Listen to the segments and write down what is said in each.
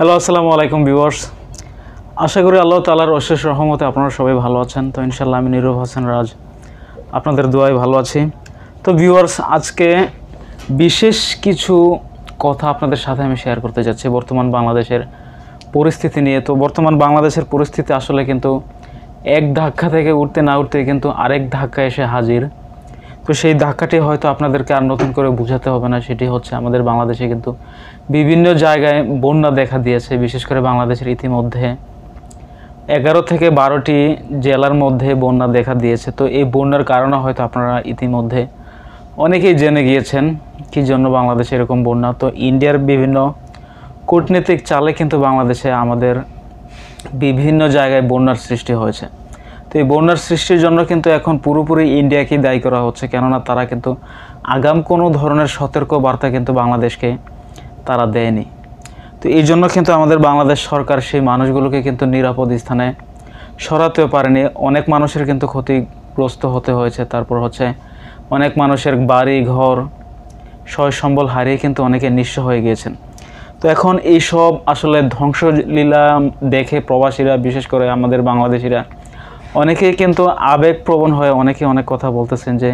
Hello, আসসালামু আলাইকুম viewers. আশা করি আল্লাহ তাআলার অশেষ রহমতে আপনারা সবাই ভালো আছেন। তো ইনশাআল্লাহ আমি নীরব হোসেন রাজ আপনাদের দোয়ায় ভালো আছি। তো ভিউয়ার্স, আজকে বিশেষ কিছু কথা আপনাদের সাথে আমি শেয়ার করতে যাচ্ছি বর্তমান বাংলাদেশের পরিস্থিতি নিয়ে। তো বর্তমান বাংলাদেশের পরিস্থিতি আসলে কিন্তু এক ধাক্কা থেকে উঠতে না উঠতে কিন্তু আরেক ধাক্কা এসে হাজির। তো সেই ধাক্কাটি হয়তো আপনাদেরকে আর নতুন করে বোঝাতে হবে না। সেটি হচ্ছে আমাদের বাংলাদেশে কিন্তু বিভিন্ন জায়গায় বন্যা দেখা দিয়েছে। বিশেষ করে বাংলাদেশের ইতিমধ্যে 11 থেকে 12টি জেলার মধ্যে বন্যা দেখা দিয়েছে। তো এই বন্যার কারণে হয়তো আপনারা ইতিমধ্যে অনেকেই জেনে গিয়েছেন কী জন্য বাংলাদেশে এরকম বন্যা। তো ইন্ডিয়ার বিভিন্ন কূটনীতিক চালে কিন্তু বাংলাদেশে আমাদের বিভিন্ন জায়গায় বন্যার সৃষ্টি হয়েছে। তো এই বন্যার সৃষ্টির জন্য কিন্তু এখন পুরোপুরি ইন্ডিয়াকেই দায়ী করা হচ্ছে, কেননা তারা কিন্তু আগাম কোনো ধরনের সতর্ক বার্তা কিন্তু বাংলাদেশকে তারা দেয়নি। তো এই জন্য কিন্তু আমাদের বাংলাদেশ সরকার সেই মানুষগুলোকে কিন্তু নিরাপদ স্থানে সরাতেও পারেনি। অনেক মানুষের কিন্তু ক্ষতিগ্রস্ত হতে হয়েছে। তারপর হচ্ছে অনেক মানুষের বাড়ি ঘর সয় সম্বল হারিয়ে কিন্তু অনেকে নিঃস্ব হয়ে গিয়েছেন। তো এখন এই সব আসলে ধ্বংসলীলা দেখে প্রবাসীরা, বিশেষ করে আমাদের বাংলাদেশিরা, অনেকেই কিন্তু আবেগপ্রবণ হয়ে অনেকে অনেক কথা বলতেছেন যে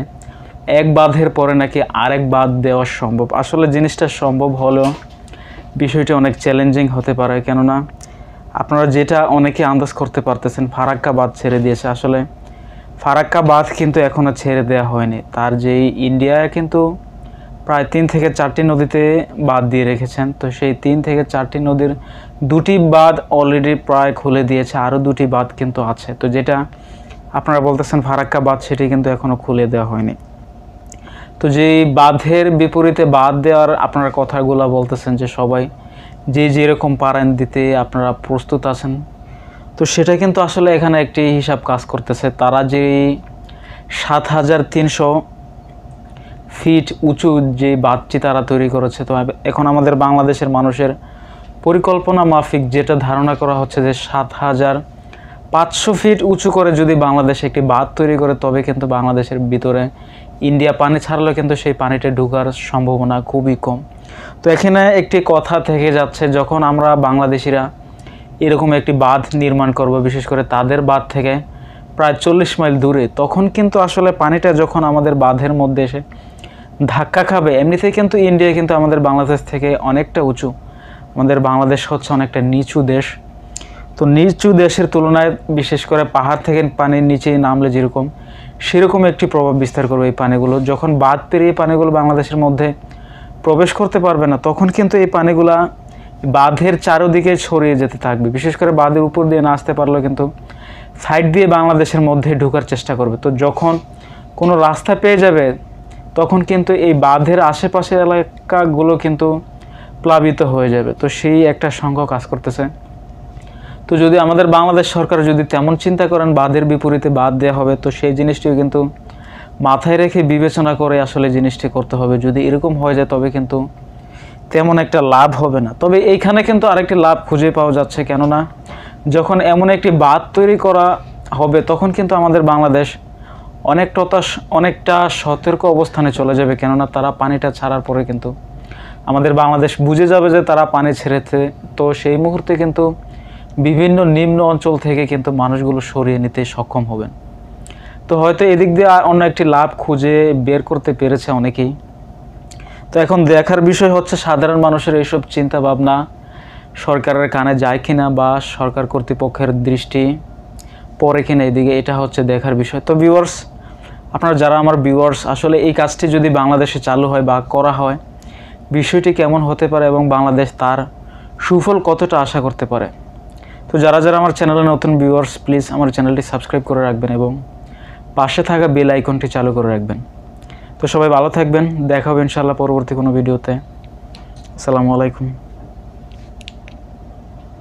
এক বাঁধের পরে নাকি আরেক বাঁধ দেওয়া সম্ভব। আসলে জিনিসটা সম্ভব হলেও বিষয়টি অনেক চ্যালেঞ্জিং হতে পারে, কেননা আপনারা যেটা অনেকে আন্দাজ করতে পারতেছেন, ফারাক্কা বাঁধ ছেড়ে দিয়েছে। আসলে ফারাক্কা বাঁধ কিন্তু এখনও ছেড়ে দেওয়া হয়নি। তার যেই ইন্ডিয়া কিন্তু প্রায় 3 থেকে 4টি নদীতে বাঁধ দিয়ে রেখেছেন। তো সেই 3 থেকে 4টি নদীর 2টি বাঁধ অলরেডি প্রায় খুলে দিয়েছে, আরও 2টি বাঁধ কিন্তু আছে। তো যেটা আপনারা বলতেছেন ফারাক্কা বাঁধ, সেটি কিন্তু এখনও খুলে দেওয়া হয়নি। তো যেই বাঁধের বিপরীতে বাঁধ দেওয়ার আপনারা কথাগুলো বলতেছেন যে সবাই যেরকম পারেন দিতে আপনারা প্রস্তুত আছেন, তো সেটা কিন্তু আসলে এখানে একটি হিসাব কাজ করতেছে। তারা যেই 7300 ফিট উঁচু যে বাঁধটি তারা তৈরি করেছে, তো এখন আমাদের বাংলাদেশের মানুষের পরিকল্পনা মাফিক যেটা ধারণা করা হচ্ছে যে 7500 ফিট উঁচু করে যদি বাংলাদেশে একটি বাঁধ তৈরি করে, তবে কিন্তু বাংলাদেশের ভিতরে ইন্ডিয়া পানি ছাড়লেও কিন্তু সেই পানিটা ঢোকার সম্ভাবনা খুবই কম। তো এখানে একটি কথা থেকে যাচ্ছে, যখন আমরা বাংলাদেশিরা এরকম একটি বাঁধ নির্মাণ করব, বিশেষ করে তাদের বাঁধ থেকে প্রায় 40 মাইল দূরে, তখন কিন্তু আসলে পানিটা যখন আমাদের বাঁধের মধ্যে এসে ধাক্কা খাবে, এমনিতেই কিন্তু ইন্ডিয়া কিন্তু আমাদের বাংলাদেশ থেকে অনেকটা উঁচু। আমাদের বাংলাদেশ হচ্ছে অনেকটা নিচু দেশ। তো নিচু দেশের তুলনায় বিশেষ করে পাহাড় থেকে পানির নিচে নামলে যেরকম, সেরকম একটি প্রভাব বিস্তার করবে এই পানিগুলো। যখন বাঁধ পেরিয়ে পানিগুলো বাংলাদেশের মধ্যে প্রবেশ করতে পারবে না, তখন কিন্তু এই পানিগুলা বাঁধের চারোদিকে ছড়িয়ে যেতে থাকবে। বিশেষ করে বাঁধের উপর দিয়ে না আসতে পারলেও কিন্তু সাইড দিয়ে বাংলাদেশের মধ্যে ঢোকার চেষ্টা করবে। তো যখন কোনো রাস্তা পেয়ে যাবে, তখন কিন্তু এই বাঁধের আশেপাশের এলাকাগুলো কিন্তু প্লাবিত হয়ে যাবে। তো সেই একটা সংখ্যা কাজ করতেছে। তো যদি আমাদের বাংলাদেশ সরকার যদি তেমন চিন্তা করেন বাঁধের বিপরীতে বাঁধ দেওয়া হবে, তো সেই জিনিসটিও কিন্তু মাথায় রেখে বিবেচনা করে আসলে জিনিসটি করতে হবে। যদি এরকম হয়ে যায়, তবে কিন্তু তেমন একটা লাভ হবে না। তবে এইখানে কিন্তু আরেকটি লাভ খুঁজে পাওয়া যাচ্ছে, কেননা যখন এমন একটি বাঁধ তৈরি করা হবে, তখন কিন্তু আমাদের বাংলাদেশ অনেকটা সতর্ক অবস্থানে চলে যাবে। কেননা তারা পানিটা ছাড়ার পরে কিন্তু আমাদের বাংলাদেশ বুঝে যাবে যে তারা পানি ছেড়েছে। তো সেই মুহূর্তে কিন্তু বিভিন্ন নিম্ন অঞ্চল থেকে কিন্তু মানুষগুলো সরিয়ে নিতে সক্ষম হবেন। তো হয়তো এদিক দিয়ে অন্য একটি লাভ খুঁজে বের করতে পেরেছে অনেকেই। তো এখন দেখার বিষয় হচ্ছে সাধারণ মানুষের এইসব চিন্তা ভাবনা সরকারের কানে যায় কিনা, বা সরকার কর্তৃপক্ষের দৃষ্টি পড়ে কিনা এদিকে, এটা হচ্ছে দেখার বিষয়। তো ভিউয়ার্স, আপনারা যারা আমার ভিউয়ার্স, আসলে এই কাজটি যদি বাংলাদেশে চালু হয় বা করা হয়, বিষয়টি কেমন হতে পারে এবং বাংলাদেশ তার সুফল কতটা আশা করতে পারে। তো যারা আমার চ্যানেলে নতুন ভিউয়ার্স, প্লিজ আমার চ্যানেলটি সাবস্ক্রাইব করে রাখবেন এবং পাশে থাকা বেল আইকনটি চালু করে রাখবেন। তো সবাই ভালো থাকবেন, দেখা হবে ইনশাআল্লাহ পরবর্তী কোনো ভিডিওতে। আসসালামু আলাইকুম।